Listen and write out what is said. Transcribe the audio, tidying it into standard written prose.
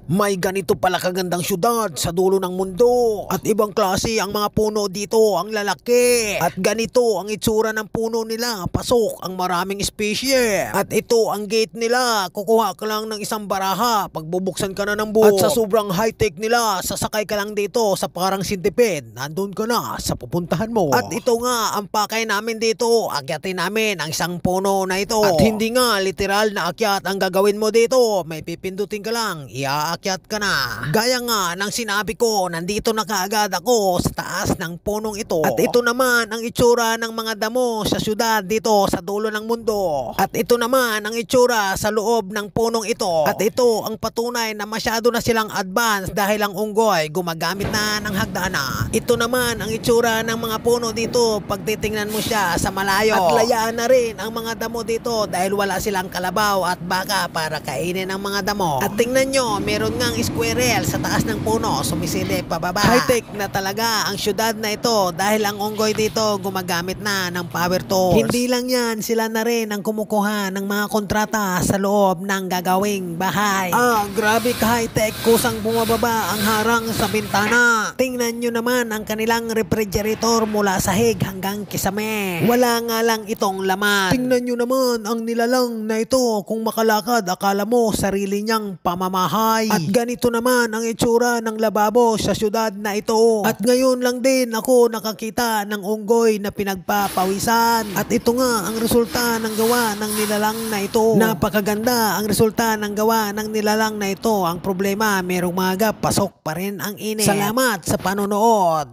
May ganito pala kagandang syudad sa dulo ng mundo. At ibang klase ang mga puno dito, ang lalaki. At ganito ang itsura ng puno nila, pasok ang maraming espisye. At ito ang gate nila, kukuha ka lang ng isang baraha, pagbubuksan ka na ng buhok. At sa sobrang high-tech nila, sasakay ka lang dito sa parang sintipid, nandun ka na sa pupuntahan mo. At ito nga ang pakay namin dito, akyatin namin ang isang puno na ito. At hindi nga literal na akyat ang gagawin mo dito, may pipindutin ka lang, aakyat ka na. Gaya nga ng sinabi ko, nandito na kaagad ako sa taas ng punong ito. At ito naman ang itsura ng mga damo sa syudad dito sa dulo ng mundo. At ito naman ang itsura sa loob ng punong ito. At ito ang patunay na masyado na silang advanced dahil ang unggoy gumagamit na ng hagdana. Ito naman ang itsura ng mga puno dito pag titingnan mo siya sa malayo. At layaan na rin ang mga damo dito dahil wala silang kalabaw at baka para kainin ang mga damo. At tingnan nyo, meron ngang squirrel sa taas ng puno, sumisilip pababa. High-tech na talaga ang syudad na ito dahil ang unggoy dito gumagamit na ng power tools. Hindi lang yan, sila na rin ang kumukuha ng mga kontrata sa loob ng gagawing bahay. Grabe ka high-tech, kusang bumababa ang harang sa bintana. Tingnan nyo naman ang kanilang refrigerator mula sahig hanggang kisame. Wala nga lang itong laman. Tingnan nyo naman ang nilalang na ito, kung makalakad akala mo sarili niyang pamamahay. At ganito naman ang itsura ng lababo sa syudad na ito. At ngayon lang din ako nakakita ng unggoy na pinagpapawisan. At ito nga ang resulta ng gawa ng nilalang na ito. Napakaganda ang resulta ng gawa ng nilalang na ito. Ang problema, merong mga pasok pa rin ang init. Salamat sa panonood.